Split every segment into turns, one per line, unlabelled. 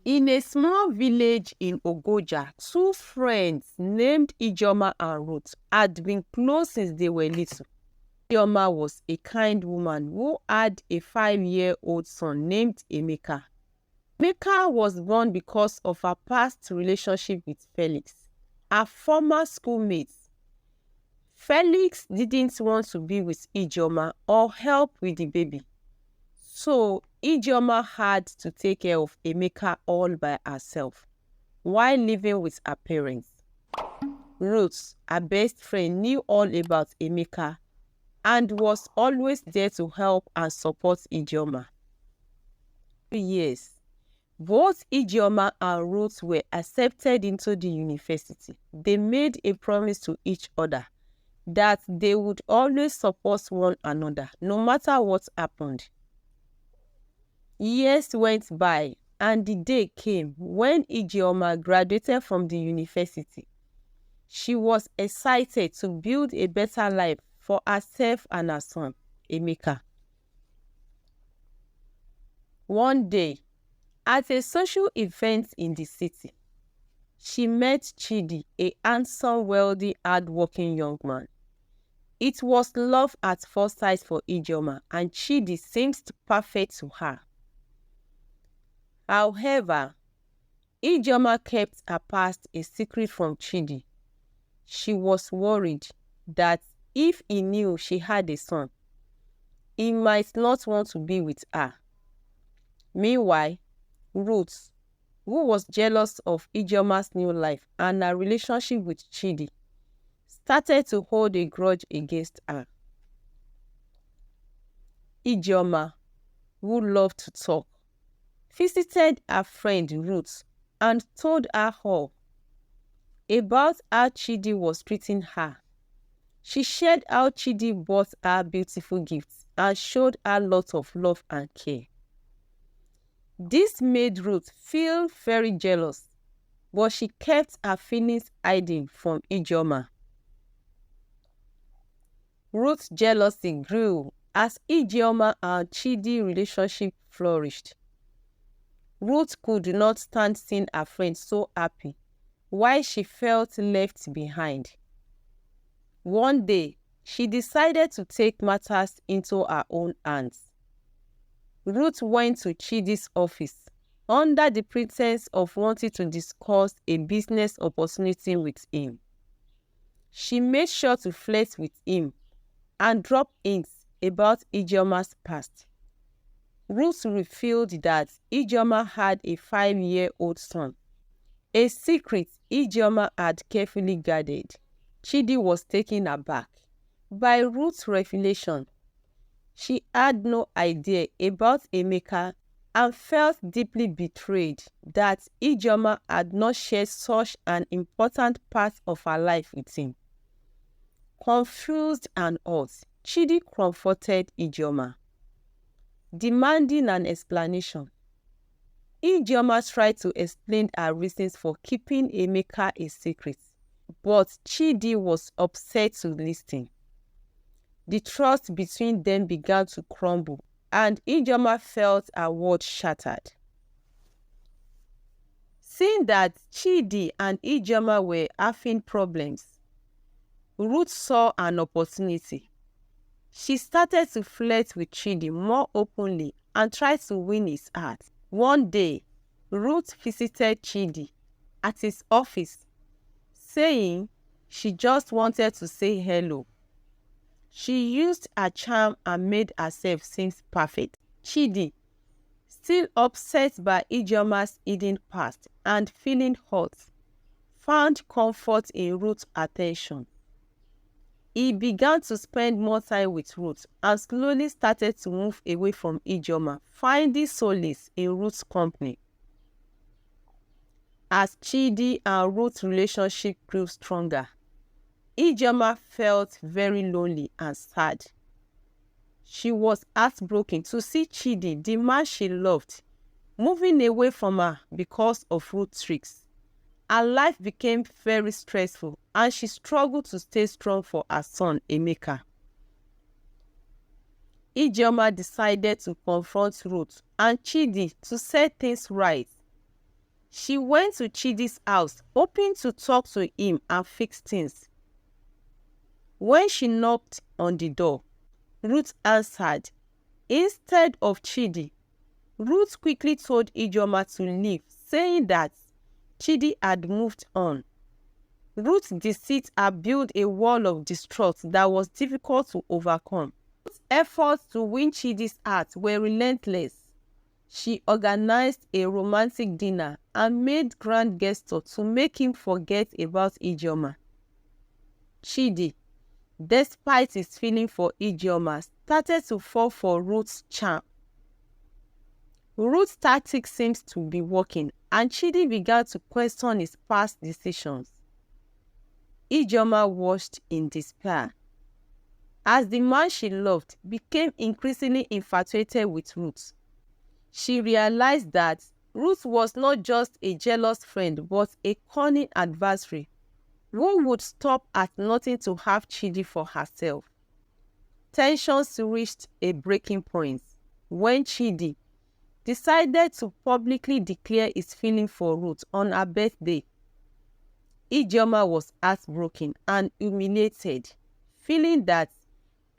In a small village in Ogoja, two friends named Ijeoma and Ruth had been close since they were little. Ijeoma was a kind woman who had a 5-year-old son named Emeka. Emeka was born because of her past relationship with Felix, her former schoolmate. Felix didn't want to be with Ijeoma or help with the baby, so Ijeoma had to take care of Emeka all by herself while living with her parents. Ruth, her best friend, knew all about Emeka and was always there to help and support Ijeoma. For years, both Ijeoma and Ruth were accepted into the university. They made a promise to each other that they would always support one another, no matter what happened. Years went by, and the day came when Ijeoma graduated from the university. She was excited to build a better life for herself and her son, Emeka. One day, at a social event in the city, she met Chidi, a handsome, wealthy, hard-working young man. It was love at first sight for Ijeoma, and Chidi seemed perfect to her. However, Ijeoma kept her past a secret from Chidi. She was worried that if he knew she had a son, he might not want to be with her. Meanwhile, Ruth, who was jealous of Ijeoma's new life and her relationship with Chidi, started to hold a grudge against her. Ijeoma, who loved to talk, visited her friend Ruth and told her all about how Chidi was treating her. She shared how Chidi bought her beautiful gifts and showed her lots of love and care. This made Ruth feel very jealous, but she kept her feelings hidden from Ijeoma. Ruth's jealousy grew as Ijeoma and Chidi relationship flourished. Ruth could not stand seeing her friend so happy, while she felt left behind. One day, she decided to take matters into her own hands. Ruth went to Chidi's office under the pretense of wanting to discuss a business opportunity with him. She made sure to flirt with him and drop hints about Ijeoma's past. Ruth revealed that Ijeoma had a 5-year-old son, a secret Ijeoma had carefully guarded. Chidi was taken aback by Ruth's revelation. She had no idea about Emeka and felt deeply betrayed that Ijeoma had not shared such an important part of her life with him. Confused and hurt, Chidi comforted Ijeoma, demanding an explanation. Ijeoma tried to explain her reasons for keeping Emeka a secret, but Chidi was upset to listen. The trust between them began to crumble, and Ijeoma felt her world shattered. Seeing that Chidi and Ijeoma were having problems, Ruth saw an opportunity. She started to flirt with Chidi more openly and tried to win his heart. One day, Ruth visited Chidi at his office, saying she just wanted to say hello. She used her charm and made herself seem perfect. Chidi, still upset by Ijeoma's hidden past and feeling hurt, found comfort in Ruth's attention. He began to spend more time with Ruth and slowly started to move away from Ijeoma, finding solace in Ruth's company. As Chidi and Ruth's relationship grew stronger, Ijeoma felt very lonely and sad. She was heartbroken to see Chidi, the man she loved, moving away from her because of Ruth's tricks. Her life became very stressful and she struggled to stay strong for her son, Emeka. Ijeoma decided to confront Ruth and Chidi to set things right. She went to Chidi's house, hoping to talk to him and fix things. When she knocked on the door, Ruth answered. Instead of Chidi, Ruth quickly told Ijeoma to leave, saying that Chidi had moved on. Ruth's deceit had built a wall of distrust that was difficult to overcome. Ruth's efforts to win Chidi's heart were relentless. She organized a romantic dinner and made grand gestures to make him forget about Ijeoma. Chidi, despite his feeling for Ijeoma, started to fall for Ruth's charm. Ruth's tactic seems to be working, and Chidi began to question his past decisions. Ijeoma watched in despair as the man she loved became increasingly infatuated with Ruth. She realized that Ruth was not just a jealous friend but a cunning adversary who would stop at nothing to have Chidi for herself. Tensions reached a breaking point when Chidi decided to publicly declare his feeling for Ruth on her birthday. Ijeoma was heartbroken and humiliated, feeling that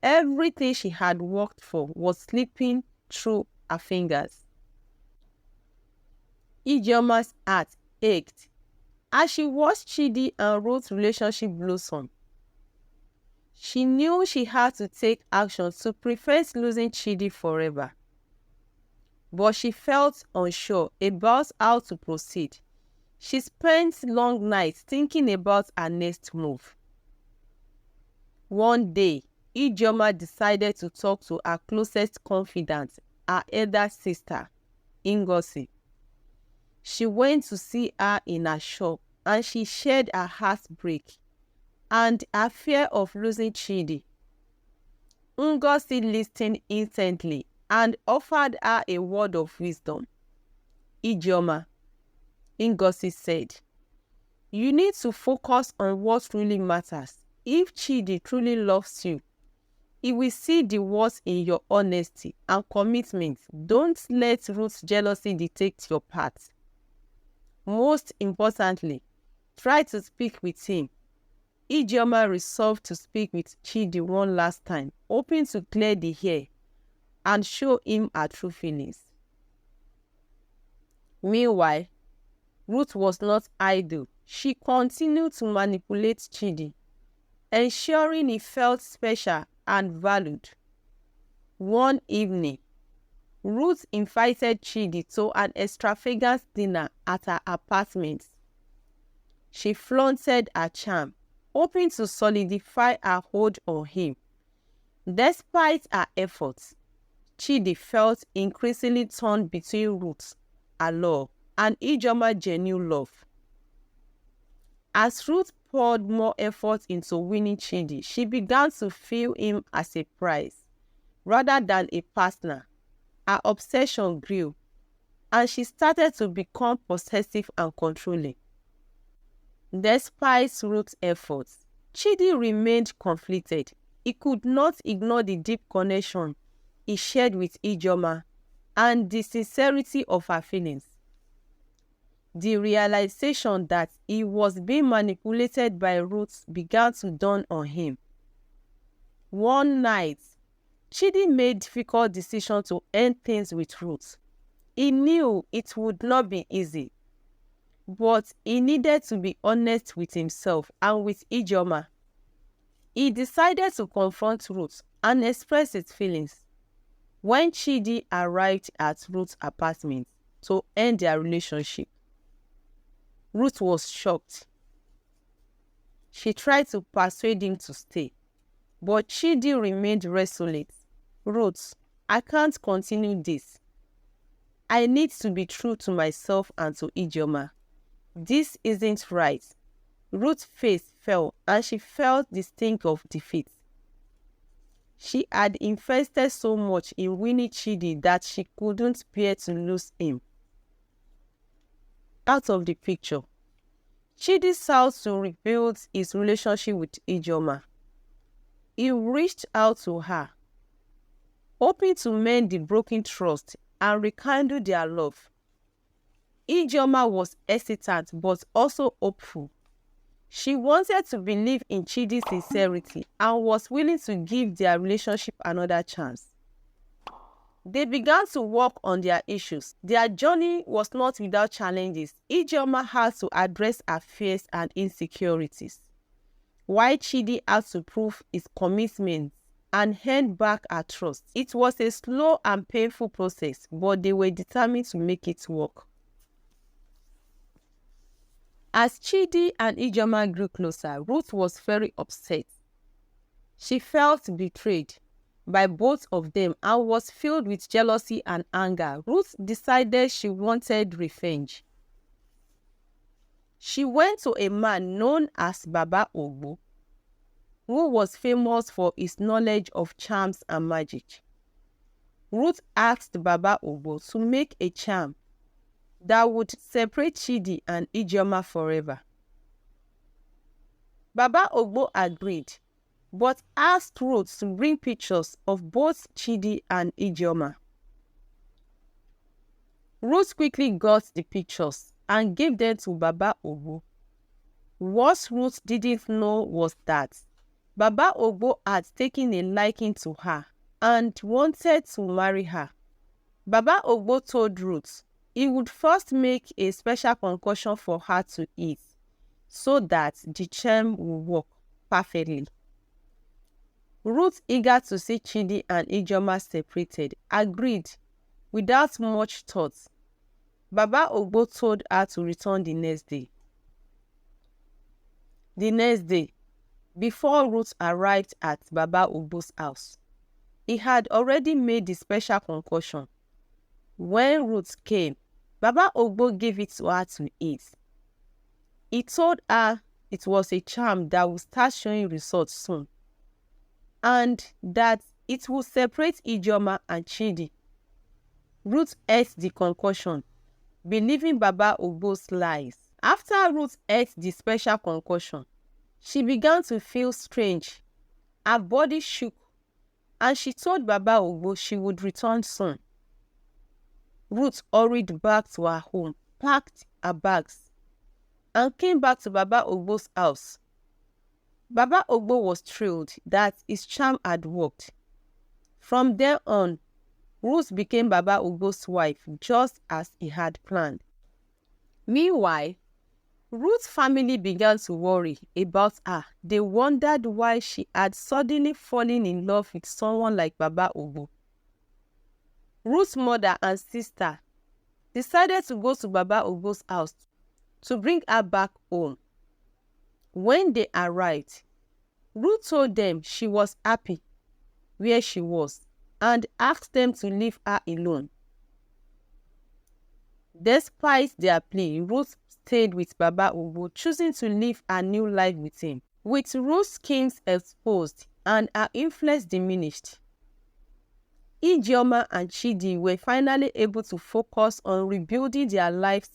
everything she had worked for was slipping through her fingers. Ijeoma's heart ached as she watched Chidi and Ruth's relationship blossom. She knew she had to take action to prevent losing Chidi forever. But she felt unsure about how to proceed. She spent long nights thinking about her next move. One day, Ijeoma decided to talk to her closest confidant, her elder sister, Ngozi. She went to see her in her shop and she shared her heartbreak and her fear of losing Chidi. Ngozi listened intently and offered her a word of wisdom. Ijeoma, Ngozi said, you need to focus on what really matters. If Chidi truly loves you, he will see the worth in your honesty and commitment. Don't let Ruth's jealousy dictate your path. Most importantly, try to speak with him. Ijeoma resolved to speak with Chidi one last time, hoping to clear the air and show him her true feelings. Meanwhile, Ruth was not idle. She continued to manipulate Chidi, ensuring he felt special and valued. One evening, Ruth invited Chidi to an extravagant dinner at her apartment. She flaunted her charm, hoping to solidify her hold on him. Despite her efforts, Chidi felt increasingly torn between Ruth, her love, and Ijeoma's genuine love. As Ruth poured more effort into winning Chidi, she began to feel him as a prize rather than a partner. Her obsession grew, and she started to become possessive and controlling. Despite Ruth's efforts, Chidi remained conflicted. He could not ignore the deep connection he shared with Ijeoma and the sincerity of her feelings. The realization that he was being manipulated by Ruth began to dawn on him. One night, Chidi made difficult decision to end things with Ruth. He knew it would not be easy, but he needed to be honest with himself and with Ijeoma. He decided to confront Ruth and express his feelings. When Chidi arrived at Ruth's apartment to end their relationship, Ruth was shocked. She tried to persuade him to stay, but Chidi remained resolute. Ruth, I can't continue this. I need to be true to myself and to Ijeoma. This isn't right. Ruth's face fell and she felt the sting of defeat. She had invested so much in winning Chidi that she couldn't bear to lose him. Out of the picture, Chidi sought to rebuild his relationship with Ijeoma. He reached out to her, hoping to mend the broken trust and rekindle their love. Ijeoma was hesitant but also hopeful. She wanted to believe in Chidi's sincerity and was willing to give their relationship another chance. They began to work on their issues. Their journey was not without challenges. Ijeoma had to address her fears and insecurities, while Chidi had to prove his commitment and earn back her trust. It was a slow and painful process, but they were determined to make it work. As Chidi and Ijeoma grew closer, Ruth was very upset. She felt betrayed by both of them and was filled with jealousy and anger. Ruth decided she wanted revenge. She went to a man known as Baba Ogbo, who was famous for his knowledge of charms and magic. Ruth asked Baba Ogbo to make a charm that would separate Chidi and Ijeoma forever. Baba Ogbo agreed, but asked Ruth to bring pictures of both Chidi and Ijeoma. Ruth quickly got the pictures and gave them to Baba Ogbo. What Ruth didn't know was that Baba Ogbo had taken a liking to her and wanted to marry her. Baba Ogbo told Ruth he would first make a special concoction for her to eat so that the charm would work perfectly. Ruth, eager to see Chidi and Ijeoma separated, agreed without much thought. Baba Ogbo told her to return the next day. The next day, before Ruth arrived at Baba Ogbo's house, he had already made the special concoction. When Ruth came, Baba Ogbo gave it to her to eat. He told her it was a charm that would start showing results soon, and that it would separate Ijeoma and Chidi. Ruth ate the concoction, believing Baba Ogbo's lies. After Ruth ate the special concoction, she began to feel strange. Her body shook, and she told Baba Ogbo she would return soon. Ruth hurried back to her home, packed her bags, and came back to Baba Ogbo's house. Baba Ogbo was thrilled that his charm had worked. From then on, Ruth became Baba Ogbo's wife, just as he had planned. Meanwhile, Ruth's family began to worry about her. They wondered why she had suddenly fallen in love with someone like Baba Ogbo. Ruth's mother and sister decided to go to Baba Ogbo's house to bring her back home. When they arrived, Ruth told them she was happy where she was and asked them to leave her alone. Despite their plea, Ruth stayed with Baba Ogbo, choosing to live a new life with him. With Ruth's schemes exposed and her influence diminished, Ijeoma and Chidi were finally able to focus on rebuilding their lives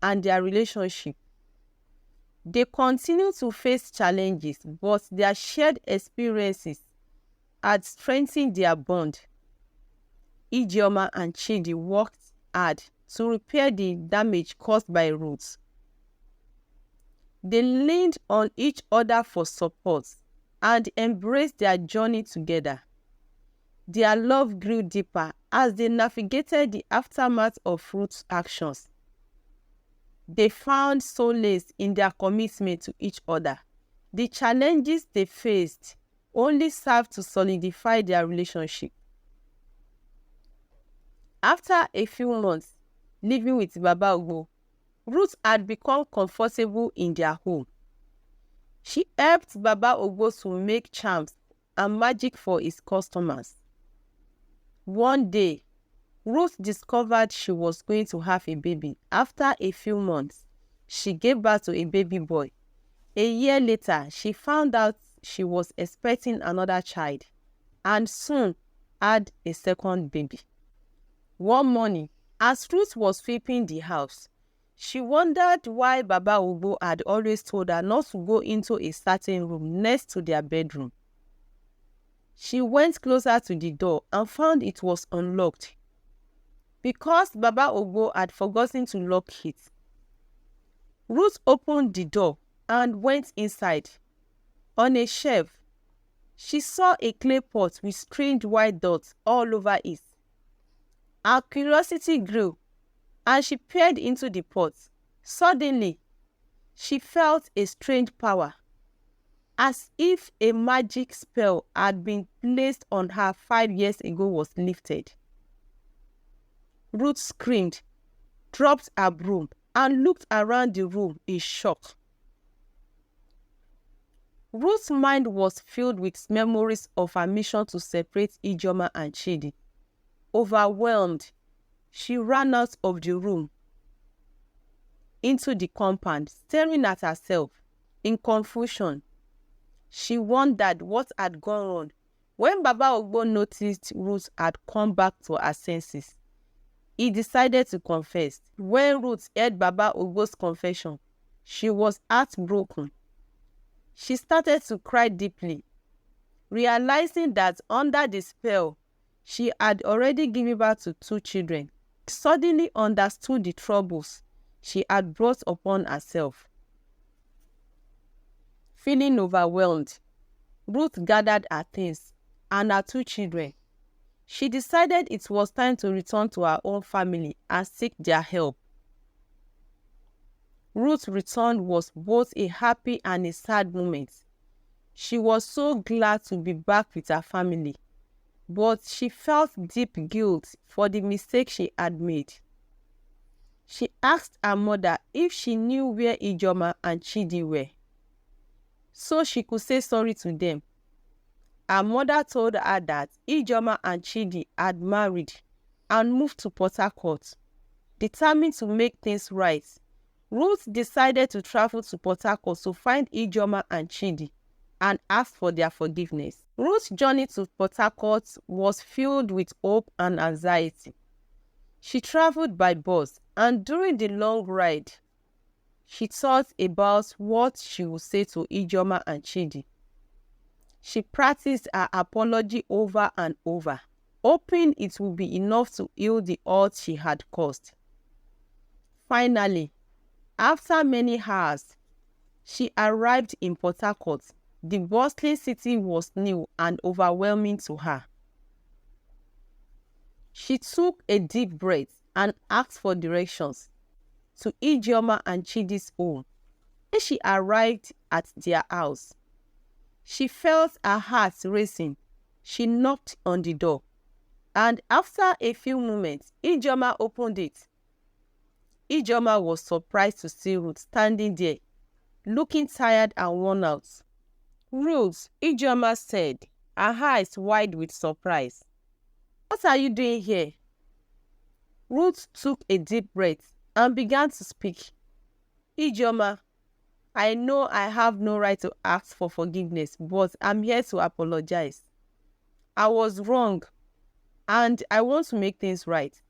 and their relationship. They continued to face challenges, but their shared experiences had strengthened their bond. Ijeoma and Chidi worked hard to repair the damage caused by Ruth. They leaned on each other for support and embraced their journey together. Their love grew deeper as they navigated the aftermath of Ruth's actions. They found solace in their commitment to each other. The challenges they faced only served to solidify their relationship. After a few months living with Baba Ogbo, Ruth had become comfortable in their home. She helped Baba Ogbo to make charms and magic for his customers. One day, Ruth discovered she was going to have a baby. After a few months, she gave birth to a baby boy. A year later, she found out she was expecting another child and soon had a second baby. One morning, as Ruth was sweeping the house, she wondered why Baba Ogbo had always told her not to go into a certain room next to their bedroom. She went closer to the door and found it was unlocked. because Baba Ogbo had forgotten to lock it. Ruth opened the door and went inside. On a shelf, she saw a clay pot with strange white dots all over it. Her curiosity grew, and she peered into the pot. Suddenly, she felt a strange power, as if a magic spell had been placed on her 5 years ago was lifted. Ruth screamed, dropped her broom, and looked around the room in shock. Ruth's mind was filled with memories of her mission to separate Ijeoma and Chidi. Overwhelmed, she ran out of the room into the compound, staring at herself in confusion. She wondered what had gone wrong. When Baba Ogbo noticed Ruth had come back to her senses, he decided to confess. When Ruth heard Baba Ogbo's confession, she was heartbroken. She started to cry deeply, realizing that under the spell, she had already given birth to 2 children. She suddenly understood the troubles she had brought upon herself. Feeling overwhelmed, Ruth gathered her things and her 2 children. She decided it was time to return to her own family and seek their help. Ruth's return was both a happy and a sad moment. She was so glad to be back with her family, but she felt deep guilt for the mistake she had made. She asked her mother if she knew where Ijeoma and Chidi were, so she could say sorry to them. Her mother told her that Ijeoma and Chidi had married and moved to Port Harcourt. Determined to make things right, Ruth decided to travel to Port Harcourt to find Ijeoma and Chidi and ask for their forgiveness. Ruth's journey to Port Harcourt was filled with hope and anxiety. She traveled by bus, and during the long ride, she thought about what she would say to Ijeoma and Chidi. She practiced her apology over and over, hoping it would be enough to heal the hurt she had caused. Finally, after many hours, she arrived in Port Harcourt. The bustling city was new and overwhelming to her. She took a deep breath and asked for directions to Ijeoma and Chidi's home. When she arrived at their house, she felt her heart racing. She knocked on the door, and after a few moments, Ijeoma opened it. Ijeoma was surprised to see Ruth standing there, looking tired and worn out. "Ruth," Ijeoma said, her eyes wide with surprise. "What are you doing here?" Ruth took a deep breath and began to speak. "Ijeoma, I know I have no right to ask for forgiveness, but I'm here to apologize. I was wrong, and I want to make things right."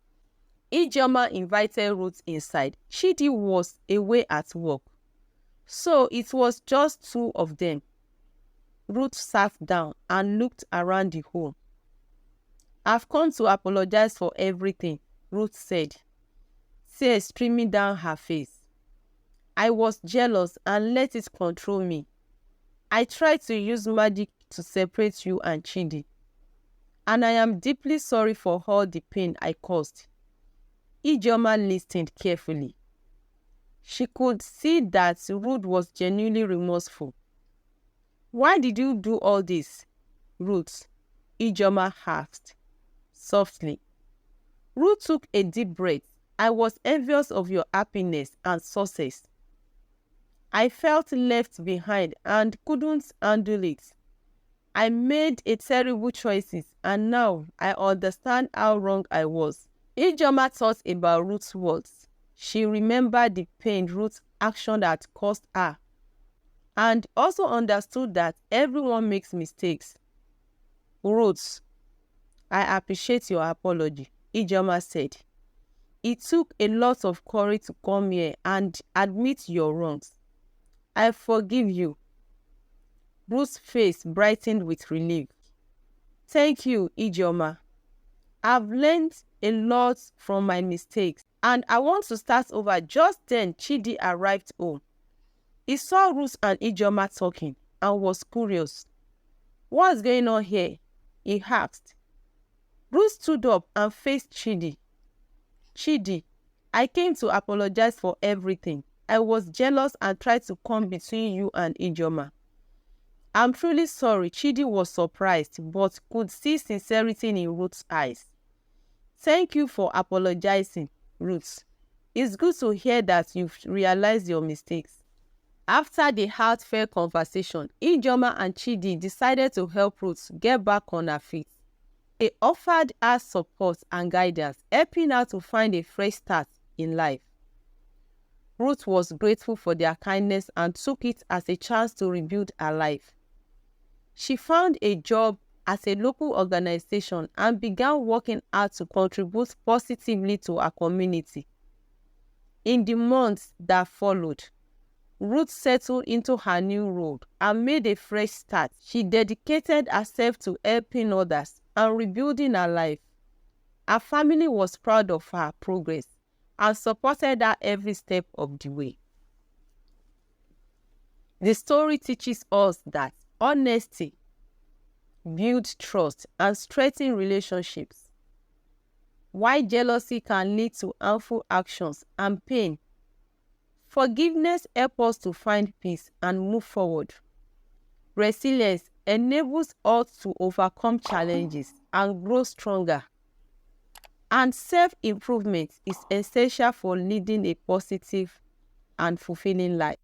Ijeoma invited Ruth inside. Chidi was away at work, so it was just 2 of them. Ruth sat down and looked around the home. "I've come to apologize for everything," Ruth said, tears streaming down her face. "I was jealous and let it control me. I tried to use magic to separate you and Chidi, and I am deeply sorry for all the pain I caused." Ijeoma listened carefully. She could see that Ruth was genuinely remorseful. "Why did you do all this, Ruth?" Ijeoma asked softly. Ruth took a deep breath. "I was envious of your happiness and success. I felt left behind and couldn't handle it. I made a terrible choices, and now I understand how wrong I was." Ijeoma thought about Ruth's words. She remembered the pain Ruth's action had caused her, and also understood that everyone makes mistakes. "Ruth, I appreciate your apology," Ijeoma said. "It took a lot of courage to come here and admit your wrongs. I forgive you." Ruth's face brightened with relief. "Thank you, Ijeoma. I've learned a lot from my mistakes and I want to start over." Just then, Chidi arrived home. He saw Ruth and Ijeoma talking and was curious. "What's going on here?" he asked. Ruth stood up and faced Chidi. "Chidi, I came to apologize for everything. I was jealous and tried to come between you and Ijeoma." "I'm truly sorry." Chidi was surprised but could see sincerity in Ruth's eyes. "Thank you for apologizing, Ruth. It's good to hear that you've realized your mistakes." After the heartfelt conversation, Ijeoma and Chidi decided to help Ruth get back on her feet. They offered her support and guidance, helping her to find a fresh start in life. Ruth was grateful for their kindness and took it as a chance to rebuild her life. She found a job at a local organization and began working hard to contribute positively to her community. In the months that followed, Ruth settled into her new role and made a fresh start. She dedicated herself to helping others and rebuilding her life. Her family was proud of her progress and supported her every step of the way. The story teaches us that honesty builds trust and strengthens relationships. While jealousy can lead to harmful actions and pain, forgiveness helps us to find peace and move forward. Resilience enables us to overcome challenges and grow stronger. And self-improvement is essential for leading a positive and fulfilling life.